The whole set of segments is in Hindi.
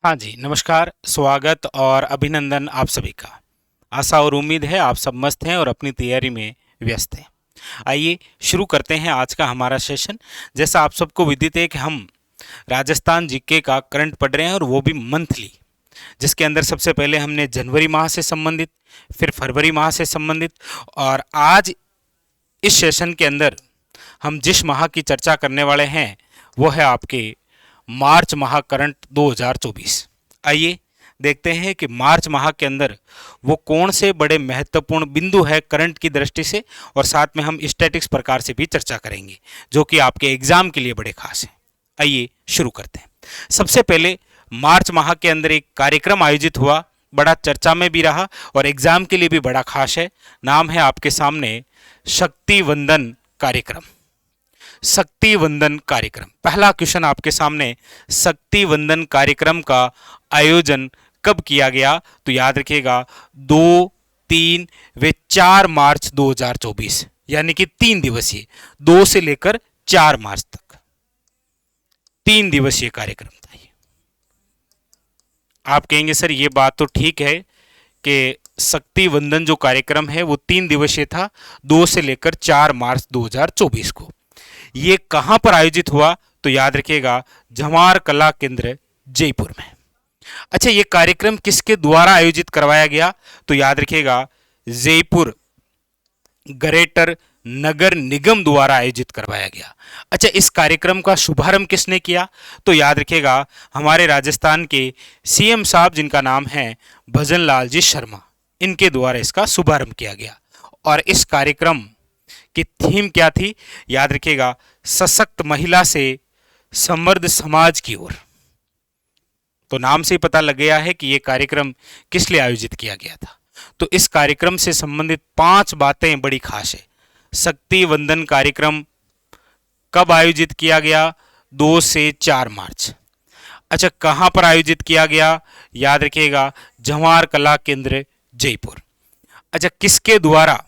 हाँ जी, नमस्कार, स्वागत और अभिनंदन आप सभी का। आशा और उम्मीद है आप सब मस्त हैं और अपनी तैयारी में व्यस्त हैं। आइए शुरू करते हैं आज का हमारा सेशन। जैसा आप सबको विदित है कि हम राजस्थान जीके का करंट पढ़ रहे हैं और वो भी मंथली, जिसके अंदर सबसे पहले हमने जनवरी माह से संबंधित, फिर फरवरी माह से संबंधित और आज इस सेशन के अंदर हम जिस माह की चर्चा करने वाले हैं वो है आपके मार्च माह करंट 2024। आइए देखते हैं कि मार्च माह के अंदर वो कौन से बड़े महत्वपूर्ण बिंदु है करंट की दृष्टि से, और साथ में हम स्टैटिक्स प्रकार से भी चर्चा करेंगे जो कि आपके एग्जाम के लिए बड़े खास हैं। आइए शुरू करते हैं। सबसे पहले मार्च माह के अंदर एक कार्यक्रम आयोजित हुआ, बड़ा चर्चा में भी रहा और एग्जाम के लिए भी बड़ा खास है। नाम है आपके सामने शक्ति वंदन कार्यक्रम। शक्ति वंदन कार्यक्रम, पहला क्वेश्चन आपके सामने, शक्ति वंदन कार्यक्रम का आयोजन कब किया गया? तो याद रखिएगा 2, 3 व 4 मार्च 2024, यानी कि 3 दिवसीय, 2 से लेकर 4 मार्च तक 3 दिवसीय कार्यक्रम था ये। आप कहेंगे सर ये बात तो ठीक है कि शक्ति वंदन जो कार्यक्रम है वो 3 दिवसीय था, 2 से लेकर 4 मार्च 2024 को। ये कहां पर आयोजित हुआ? तो याद रखिएगा जवाहर कला केंद्र जयपुर में। अच्छा, ये कार्यक्रम किसके द्वारा आयोजित करवाया गया? तो याद रखिएगा जयपुर ग्रेटर नगर निगम द्वारा आयोजित करवाया गया। अच्छा, इस कार्यक्रम का शुभारंभ किसने किया? तो याद रखिएगा हमारे राजस्थान के सीएम साहब, जिनका नाम है भजन लाल जी शर्मा, इनके द्वारा इसका शुभारंभ किया गया। और इस कार्यक्रम की थीम क्या थी? याद रखिएगा सशक्त महिला से समृद्ध समाज की ओर। तो नाम से ही पता लग गया है कि यह कार्यक्रम किस लिए आयोजित किया गया था। तो इस कार्यक्रम से संबंधित 5 बातें बड़ी खास है। शक्ति वंदन कार्यक्रम कब आयोजित किया गया? 2 से 4 मार्च। अच्छा, कहां पर आयोजित किया गया? याद रखिएगा जवाहर कला केंद्र जयपुर। अच्छा, किसके द्वारा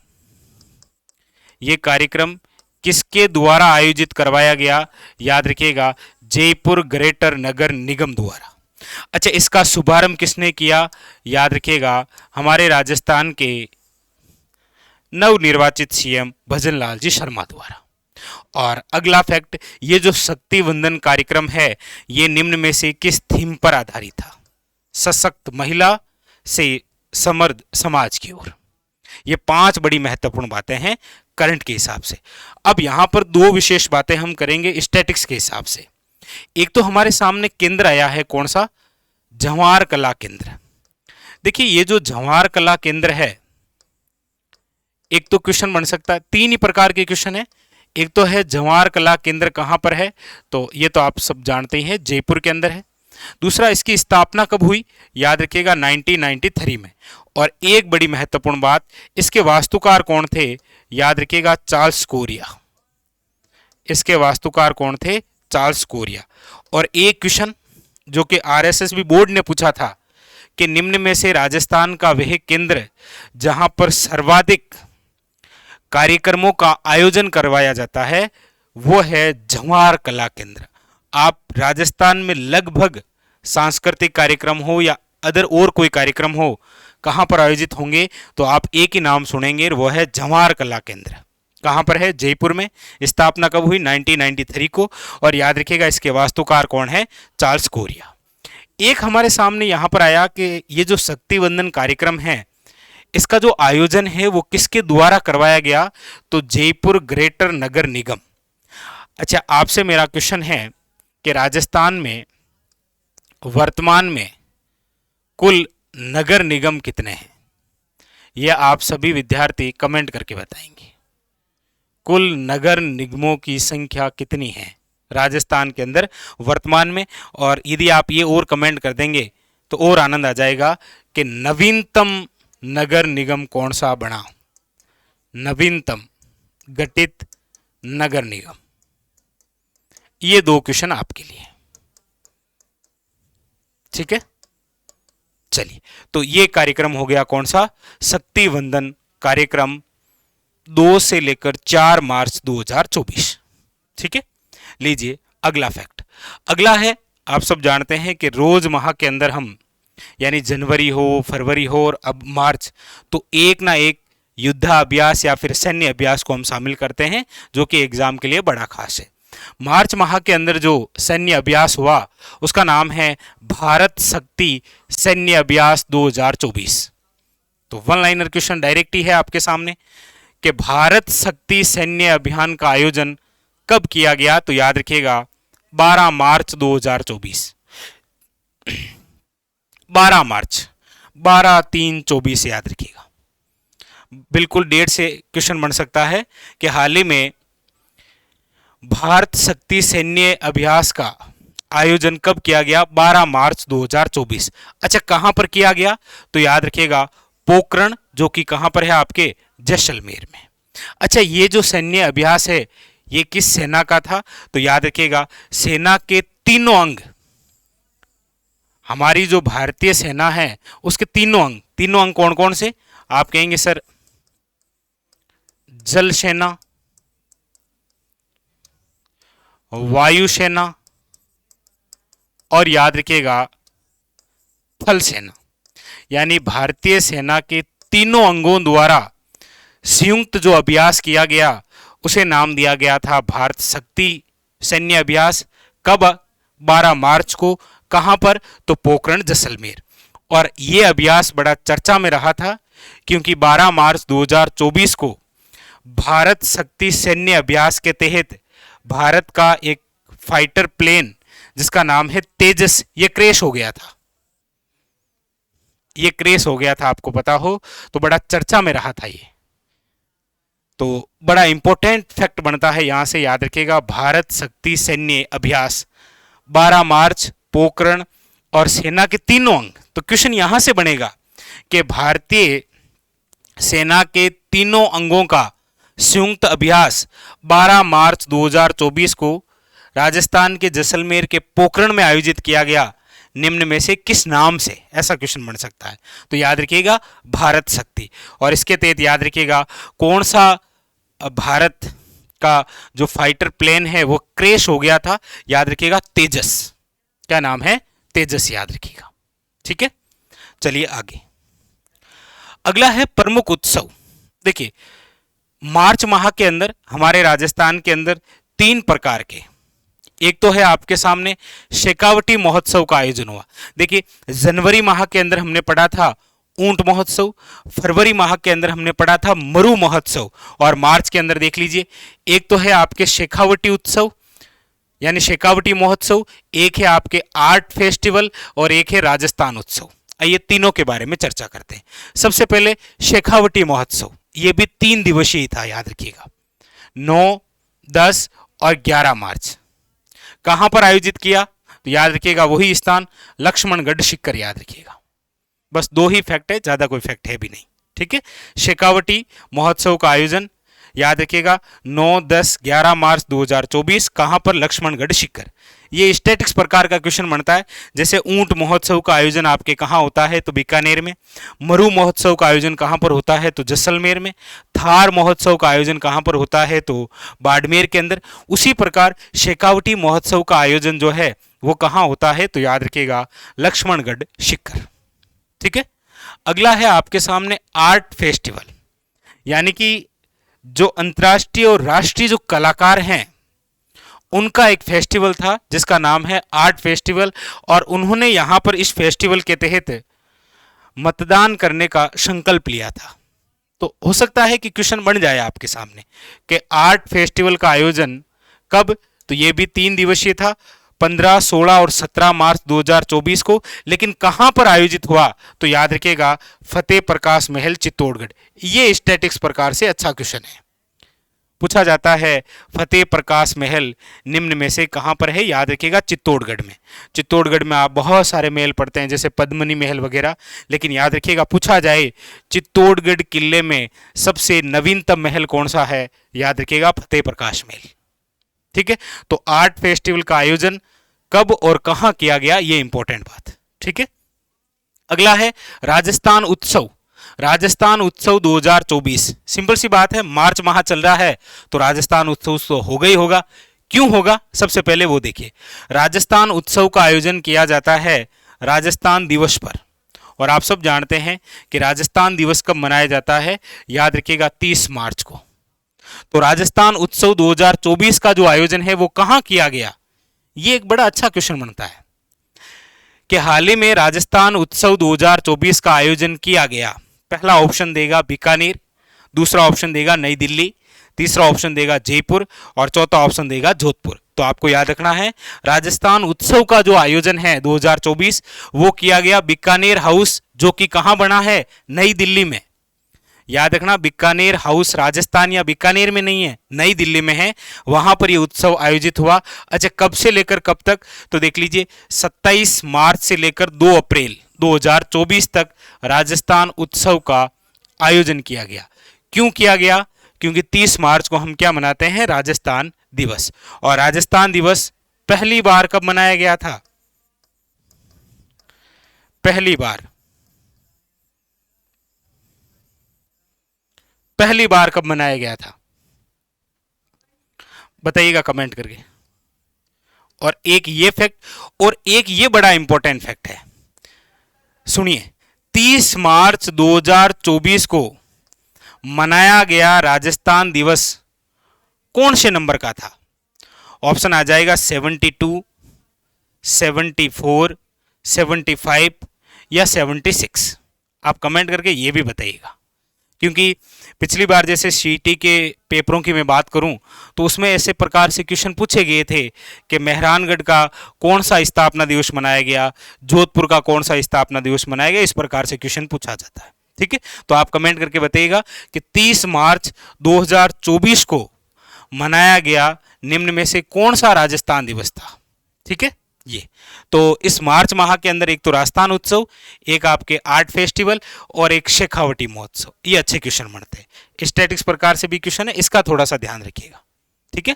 ये कार्यक्रम किसके द्वारा आयोजित करवाया गया? याद रखिएगा जयपुर ग्रेटर नगर निगम द्वारा। अच्छा, इसका शुभारंभ किसने किया? याद रखिएगा हमारे राजस्थान के नवनिर्वाचित सीएम भजन लाल जी शर्मा द्वारा। और अगला फैक्ट, ये जो शक्ति वंदन कार्यक्रम है ये निम्न में से किस थीम पर आधारित था? सशक्त महिला से समृद्ध समाज की ओर। ये 5 बड़ी महत्वपूर्ण बातें हैं करंट के हिसाब से। अब यहां पर 2 विशेष बातें हम करेंगे स्टैटिक्स के हिसाब से। एक तो हमारे सामने केंद्र आया है, कौन सा? जवाहर कला केंद्र। देखिए ये जो जवाहर कला केंद्र है, एक तो क्वेश्चन बन सकता है, 3 ही प्रकार के क्वेश्चन है। एक तो है जवाहर कला केंद्र कहां पर है? तो ये तो आप सब जानते ही हैं, जयपुर के अंदर है। दूसरा, इसकी स्थापना कब हुई? याद रखिएगा 1993 में। और एक बड़ी महत्वपूर्ण बात, इसके वास्तुकार कौन थे? याद रखिएगा चार्ल्स कोरिया। इसके वास्तुकार कौन थे? Charles Korea. और एक क्वेश्चन जो कि आरएसएस बोर्ड ने पूछा था कि निम्न में से राजस्थान का वह केंद्र जहां पर सर्वाधिक कार्यक्रमों का आयोजन करवाया जाता है वो है जवाहर कला केंद्र। आप राजस्थान में लगभग सांस्कृतिक कार्यक्रम हो या अदर और कोई कार्यक्रम हो, कहां पर आयोजित होंगे तो आप एक ही नाम सुनेंगे, वो है जवाहर कला केंद्र। कहां पर है? जयपुर में। स्थापना कब हुई? 1993 को। और याद रखिएगा इसके वास्तुकार कौन है? Charles Korea. एक हमारे सामने यहां पर आया कि ये जो शक्ति वंदन कार्यक्रम है इसका जो आयोजन है वो किसके द्वारा करवाया गया? तो जयपुर ग्रेटर नगर निगम। अच्छा, आपसे मेरा क्वेश्चन है कि राजस्थान में वर्तमान में कुल नगर निगम कितने हैं? यह आप सभी विद्यार्थी कमेंट करके बताएंगे। कुल नगर निगमों की संख्या कितनी है राजस्थान के अंदर वर्तमान में? और यदि आप ये और कमेंट कर देंगे तो और आनंद आ जाएगा कि नवीनतम नगर निगम कौन सा बना? नवीनतम गठित नगर निगम। ये 2 क्वेश्चन आपके लिए, ठीक है। चलिए, तो ये कार्यक्रम हो गया कौन सा? शक्ति वंदन कार्यक्रम 2 से लेकर 4 मार्च 2024, ठीक है। लीजिए अगला फैक्ट। अगला है आप सब जानते हैं कि रोज माह के अंदर हम यानी जनवरी हो, फरवरी हो और अब मार्च, तो एक ना एक युद्धाभ्यास या फिर सैन्य अभ्यास को हम शामिल करते हैं, जो कि एग्जाम के लिए बड़ा खास है। मार्च माह के अंदर जो सैन्य अभ्यास हुआ उसका नाम है भारत शक्ति सैन्य अभ्यास 2024। तो वन लाइनर क्वेश्चन डायरेक्ट ही है आपके सामने कि भारत शक्ति सैन्य अभियान का आयोजन कब किया गया, तो याद रखिएगा 12 मार्च 2024। 12 मार्च, 12/3/24 याद रखिएगा। बिल्कुल डेट से क्वेश्चन बन सकता है कि हाल ही में भारत शक्ति सैन्य अभ्यास का आयोजन कब किया गया, 12 मार्च 2024। अच्छा, कहां पर किया गया, तो याद रखिएगा पोखरण, जो कि कहां पर है आपके जैसलमेर में। अच्छा, ये जो सैन्य अभ्यास है ये किस सेना का था, तो याद रखिएगा सेना के तीनों अंग, हमारी जो भारतीय सेना है उसके तीनों अंग कौन कौन से, आप कहेंगे सर जल सेना, वायु सेना और याद रखिएगा थल सेना। यानी भारतीय सेना के तीनों अंगों द्वारा संयुक्त जो अभ्यास किया गया उसे नाम दिया गया था भारत शक्ति सैन्य अभ्यास। कब, 12 मार्च को। कहां पर, तो पोखरण जैसलमेर। और यह अभ्यास बड़ा चर्चा में रहा था क्योंकि 12 मार्च 2024 को भारत शक्ति सैन्य अभ्यास के तहत भारत का एक फाइटर प्लेन जिसका नाम है तेजस, ये क्रैश हो गया था। ये क्रैश हो गया था, आपको पता हो तो बड़ा चर्चा में रहा था ये। तो बड़ा इंपॉर्टेंट फैक्ट बनता है यहां से, याद रखिएगा भारत शक्ति सैन्य अभ्यास 12 मार्च, पोखरण और सेना के तीनों अंग। तो क्वेश्चन यहां से बनेगा कि भारतीय सेना के तीनों अंगों का संयुक्त अभ्यास 12 मार्च 2024 को राजस्थान के जैसलमेर के पोखरण में आयोजित किया गया, निम्न में से किस नाम से, ऐसा क्वेश्चन बन सकता है। तो याद रखिएगा भारत शक्ति। और इसके तहत याद रखिएगा कौन सा भारत का जो फाइटर प्लेन है वो क्रैश हो गया था, याद रखिएगा तेजस। क्या नाम है, तेजस, याद रखिएगा। ठीक है, चलिए आगे। अगला है प्रमुख उत्सव। देखिए मार्च माह के अंदर हमारे राजस्थान के अंदर 3 प्रकार के, एक तो है आपके सामने शेखावटी महोत्सव का आयोजन हुआ। देखिए जनवरी माह के अंदर हमने पढ़ा था ऊंट महोत्सव, फरवरी माह के अंदर हमने पढ़ा था मरु महोत्सव, और मार्च के अंदर देख लीजिए एक तो है आपके शेखावटी उत्सव यानी शेखावटी महोत्सव, एक है आपके आर्ट फेस्टिवल और एक है राजस्थान उत्सव। आइए तीनों के बारे में चर्चा करते हैं। सबसे पहले शेखावटी महोत्सव, ये भी 3 दिवसीय था, याद रखिएगा 9, 10 और 11 मार्च। कहां पर आयोजित किया, तो याद रखिएगा वही स्थान लक्ष्मणगढ़ सीकर, याद रखिएगा। बस 2 ही फैक्ट है, ज्यादा कोई फैक्ट है भी नहीं। ठीक है, शेखावटी महोत्सव का आयोजन याद रखिएगा 9, 10, 11 मार्च 2024, कहां पर, लक्ष्मणगढ़ सीकर। ये स्टैटिक्स प्रकार का क्वेश्चन बनता है, जैसे ऊंट महोत्सव का आयोजन आपके कहां होता है, तो बीकानेर में। मरु महोत्सव का आयोजन कहां पर होता है, तो जैसलमेर में। थार महोत्सव का आयोजन कहां पर होता है, तो बाड़मेर के अंदर। उसी प्रकार शेखावटी महोत्सव का आयोजन जो है वो कहां होता है, तो याद रखिएगा लक्ष्मणगढ़ सीकर। ठीक है, अगला है आपके सामने आर्ट फेस्टिवल, यानी कि जो अंतर्राष्ट्रीय और राष्ट्रीय जो कलाकार हैं उनका एक फेस्टिवल था जिसका नाम है आर्ट फेस्टिवल। और उन्होंने यहां पर इस फेस्टिवल के तहत मतदान करने का संकल्प लिया था। तो हो सकता है कि क्वेश्चन बन जाए आपके सामने कि आर्ट फेस्टिवल का आयोजन कब, तो यह भी 3 दिवसीय था, 15, 16 और 17 मार्च 2024 को। लेकिन कहां पर आयोजित हुआ, तो याद रखिएगा फतेह प्रकाश महल, चित्तौड़गढ़। ये स्टैटिक्स प्रकार से अच्छा क्वेश्चन है, पूछा जाता है फतेह प्रकाश महल निम्न में से कहां पर है, याद रखिएगा चित्तौड़गढ़ में। चित्तौड़गढ़ में आप बहुत सारे महल पढ़ते हैं जैसे पद्मिनी महल वगैरह, लेकिन याद रखिएगा पूछा जाए चित्तौड़गढ़ किले में सबसे नवीनतम महल कौन सा है, याद रखिएगा फतेह प्रकाश महल। ठीक है, तो आर्ट फेस्टिवल का आयोजन कब और कहां किया गया, ये इंपॉर्टेंट बात। ठीक है, अगला है राजस्थान उत्सव। राजस्थान उत्सव 2024, सिंपल सी बात है, मार्च माह चल रहा है तो राजस्थान उत्सव तो होगा ही होगा, क्यों होगा, सबसे पहले वो देखिए। राजस्थान उत्सव का आयोजन किया जाता है राजस्थान दिवस पर, और आप सब जानते हैं कि राजस्थान दिवस कब मनाया जाता है, याद रखिएगा 30 मार्च को। तो राजस्थान उत्सव 2024 का जो आयोजन है वो कहां किया गया, ये एक बड़ा अच्छा क्वेश्चन बनता है कि हाल ही में राजस्थान उत्सव 2024 का आयोजन किया गया। पहला ऑप्शन देगा बीकानेर, दूसरा ऑप्शन देगा नई दिल्ली, तीसरा ऑप्शन देगा जयपुर और चौथा ऑप्शन देगा जोधपुर। तो आपको याद रखना है राजस्थान उत्सव का जो आयोजन है 2024 वो किया गया बीकानेर हाउस, जो कि कहां बना है, नई दिल्ली में। याद रखना बीकानेर हाउस राजस्थान या बीकानेर में नहीं है, नई दिल्ली में है, वहां पर यह उत्सव आयोजित हुआ। अच्छा, कब से लेकर कब तक, तो देख लीजिए 27 मार्च से लेकर 2 अप्रैल 2024 तक राजस्थान उत्सव का आयोजन किया गया। क्यों किया गया, क्योंकि 30 मार्च को हम क्या मनाते हैं, राजस्थान दिवस। और राजस्थान दिवस पहली बार कब मनाया गया था, पहली बार कब मनाया गया था, बताइएगा कमेंट करके। और एक ये फैक्ट और एक ये बड़ा इंपॉर्टेंट फैक्ट है, सुनिए। 30 मार्च 2024 को मनाया गया राजस्थान दिवस कौन से नंबर का था, ऑप्शन आ जाएगा 72, 74, 75 या 76। आप कमेंट करके ये भी बताइएगा, क्योंकि पिछली बार जैसे सीटी के पेपरों की मैं बात करूं तो उसमें ऐसे प्रकार से क्वेश्चन पूछे गए थे कि मेहरानगढ़ का कौन सा स्थापना दिवस मनाया गया, जोधपुर का कौन सा स्थापना दिवस मनाया गया, इस प्रकार से क्वेश्चन पूछा जाता है। ठीक है, तो आप कमेंट करके बताइएगा कि 30 मार्च 2024 को मनाया गया निम्न में से कौन सा राजस्थान दिवस था। ठीक है, ये तो इस मार्च माह के अंदर एक तो राजस्थान उत्सव, एक आपके आर्ट फेस्टिवल और एक शेखावटी महोत्सव, ये अच्छे क्वेश्चन बनते हैं। स्टैटिक्स प्रकार से भी क्वेश्चन है, इसका थोड़ा सा ध्यान रखिएगा। ठीक है,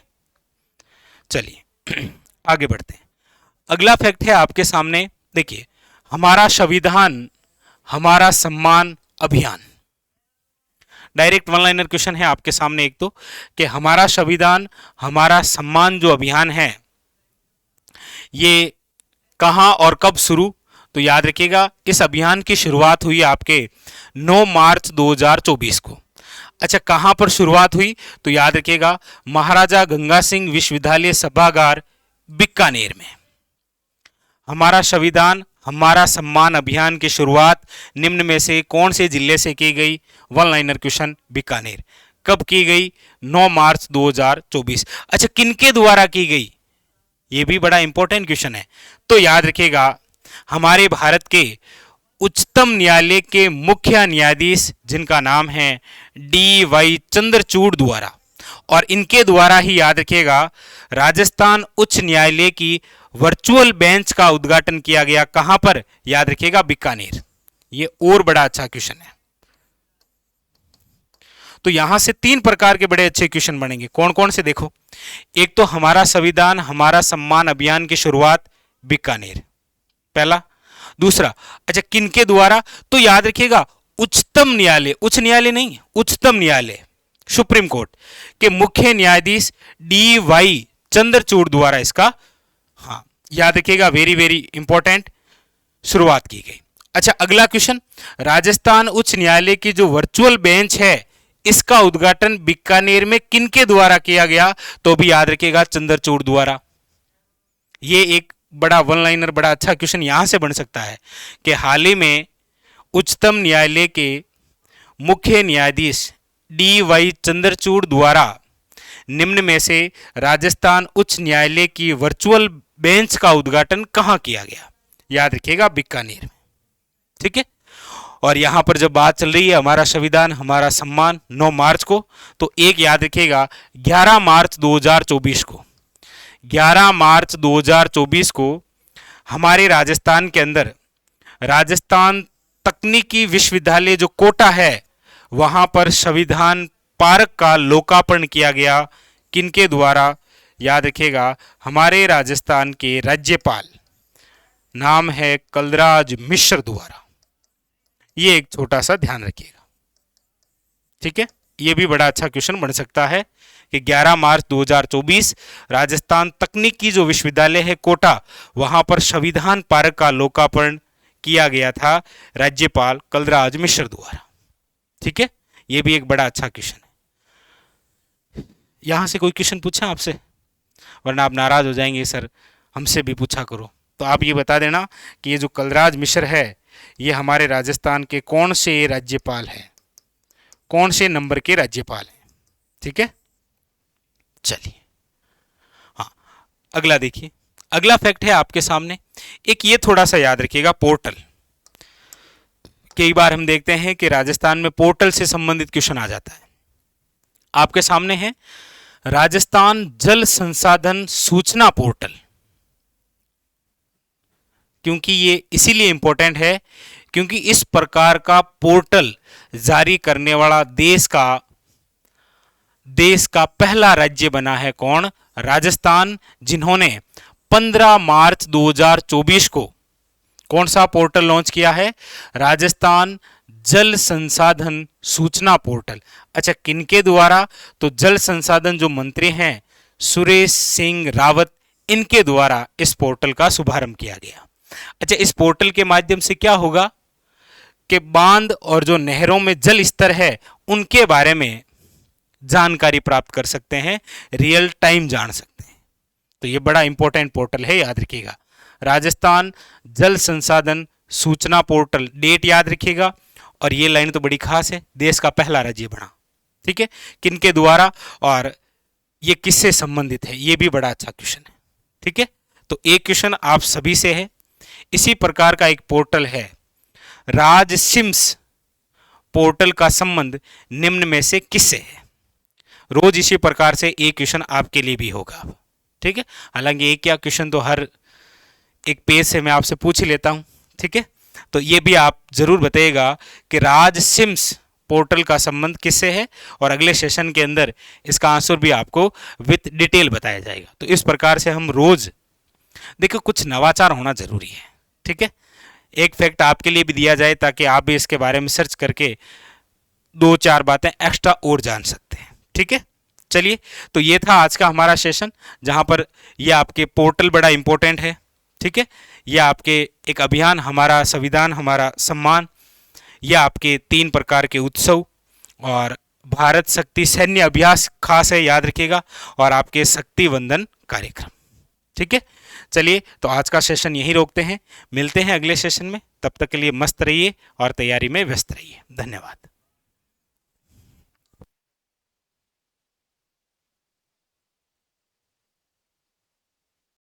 चलिए आगे बढ़ते हैं। अगला फैक्ट है आपके सामने, देखिए, हमारा संविधान हमारा सम्मान अभियान। डायरेक्ट वन लाइनर क्वेश्चन है आपके सामने एक तो, कि हमारा संविधान हमारा सम्मान जो अभियान है ये कहां और कब शुरू, तो याद रखिएगा इस अभियान की शुरुआत हुई आपके 9 मार्च 2024 को। अच्छा, कहां पर शुरुआत हुई, तो याद रखिएगा महाराजा गंगा सिंह विश्वविद्यालय सभागार बीकानेर में। हमारा संविधान हमारा सम्मान अभियान की शुरुआत निम्न में से कौन से जिले से की गई, वन लाइनर क्वेश्चन, बीकानेर। कब की गई, 9 मार्च 2024। अच्छा, किनके द्वारा की गई, ये भी बड़ा इंपॉर्टेंट क्वेश्चन है। तो याद रखिएगा हमारे भारत के उच्चतम न्यायालय के मुख्य न्यायाधीश जिनका नाम है DY चंद्रचूड़ द्वारा, और इनके द्वारा ही याद रखिएगा राजस्थान उच्च न्यायालय की वर्चुअल बेंच का उद्घाटन किया गया। कहां पर, याद रखिएगा बीकानेर। ये और बड़ा अच्छा क्वेश्चन है। तो यहां से 3 प्रकार के बड़े अच्छे क्वेश्चन बनेंगे। कौन कौन से, देखो, एक तो हमारा संविधान हमारा सम्मान अभियान की शुरुआत बीकानेर, पहला। दूसरा, अच्छा किनके द्वारा, तो याद रखिएगा उच्चतम न्यायालय, उच्च न्यायालय नहीं, उच्चतम न्यायालय सुप्रीम कोर्ट के मुख्य न्यायाधीश DY चंद्रचूड़ द्वारा इसका, हाँ याद रखिएगा, वेरी वेरी इंपॉर्टेंट, शुरुआत की गई। अच्छा, अगला क्वेश्चन, राजस्थान उच्च न्यायालय की जो वर्चुअल बेंच है इसका उद्घाटन बीकानेर में किनके द्वारा किया गया, तो भी याद रखिएगा चंद्रचूड़ द्वारा। ये एक बड़ा वन लाइनर बड़ा अच्छा क्वेश्चन यहां से बन सकता है कि हाल ही में उच्चतम न्यायालय के मुख्य न्यायाधीश DY चंद्रचूड़ द्वारा निम्न में से राजस्थान उच्च न्यायालय की वर्चुअल बेंच का उद्घाटन कहां किया गया, याद रखिएगा बीकानेर में। ठीक है, और यहां पर जब बात चल रही है हमारा संविधान हमारा सम्मान 9 मार्च को, तो एक याद रखिएगा 11 मार्च 2024 को, 11 मार्च 2024 को हमारे राजस्थान के अंदर राजस्थान तकनीकी विश्वविद्यालय जो कोटा है वहां पर संविधान पार्क का लोकार्पण किया गया। किनके द्वारा, याद रखिएगा हमारे राजस्थान के राज्यपाल, नाम है कलराज मिश्र द्वारा। ये एक छोटा सा ध्यान रखिएगा। ठीक है, ये भी बड़ा अच्छा क्वेश्चन बन सकता है कि 11 मार्च 2024 राजस्थान तकनीकी जो विश्वविद्यालय है कोटा, वहां पर संविधान पार्क का लोकार्पण किया गया था राज्यपाल कलराज मिश्र द्वारा। ठीक है, यह भी एक बड़ा अच्छा क्वेश्चन है। यहां से कोई क्वेश्चन पूछा आपसे, वरना आप नाराज हो जाएंगे, सर हमसे भी पूछा करो। तो आप ये बता देना कि ये जो कलराज मिश्र है ये हमारे राजस्थान के कौन से राज्यपाल हैं, कौन से नंबर के राज्यपाल हैं। ठीक है, चलिए हाँ अगला देखिए। अगला फैक्ट है आपके सामने एक, ये थोड़ा सा याद रखिएगा, पोर्टल। कई बार हम देखते हैं कि राजस्थान में पोर्टल से संबंधित क्वेश्चन आ जाता है। आपके सामने है राजस्थान जल संसाधन सूचना पोर्टल। क्योंकि ये इसीलिए इंपॉर्टेंट है क्योंकि इस प्रकार का पोर्टल जारी करने वाला देश का पहला राज्य बना है कौन? राजस्थान, जिन्होंने 15 मार्च 2024 को कौन सा पोर्टल लॉन्च किया है? राजस्थान जल संसाधन सूचना पोर्टल। अच्छा, किनके द्वारा? तो जल संसाधन जो मंत्री हैं सुरेश सिंह रावत, इनके द्वारा इस पोर्टल का शुभारंभ किया गया। अच्छा, इस पोर्टल के माध्यम से क्या होगा कि बांध और जो नहरों में जल स्तर है उनके बारे में जानकारी प्राप्त कर सकते हैं, रियल टाइम जान सकते हैं। तो ये बड़ा इंपॉर्टेंट पोर्टल है, याद रखिएगा, राजस्थान जल संसाधन सूचना पोर्टल। डेट याद रखिएगा, और ये लाइन तो बड़ी खास है, देश का पहला राज्य बना। ठीक है, किनके द्वारा और ये किससे संबंधित है, ये भी बड़ा अच्छा क्वेश्चन है। ठीक है, तो एक क्वेश्चन आप सभी से है। इसी प्रकार का एक पोर्टल है राज सिम्स पोर्टल का संबंध निम्न में से किससे है? रोज इसी प्रकार से एक क्वेश्चन आपके लिए भी होगा। ठीक है, हालांकि एक क्या क्वेश्चन तो हर एक पेज से मैं आपसे पूछ ही लेता हूं। ठीक है, तो ये भी आप जरूर बताइएगा कि राज सिम्स पोर्टल का संबंध किससे है, और अगले सेशन के अंदर इसका आंसर भी आपको विथ डिटेल बताया जाएगा। तो इस प्रकार से हम रोज देखो, कुछ नवाचार होना जरूरी है। ठीक है, एक फैक्ट आपके लिए भी दिया जाए ताकि आप भी इसके बारे में सर्च करके 2-4 बातें एक्स्ट्रा और जान सकते हैं। ठीक है, चलिए, तो ये था आज का हमारा सेशन, जहां पर ये आपके पोर्टल बड़ा इंपॉर्टेंट है। ठीक है, यह आपके एक अभियान, हमारा संविधान हमारा सम्मान, यह आपके 3 प्रकार के उत्सव, और भारत शक्ति सैन्य अभ्यास खास है, याद रखिएगा, और आपके शक्ति वंदन कार्यक्रम। ठीक है, चलिए, तो आज का सेशन यहीं रोकते हैं, मिलते हैं अगले सेशन में। तब तक के लिए मस्त रहिए और तैयारी में व्यस्त रहिए। धन्यवाद।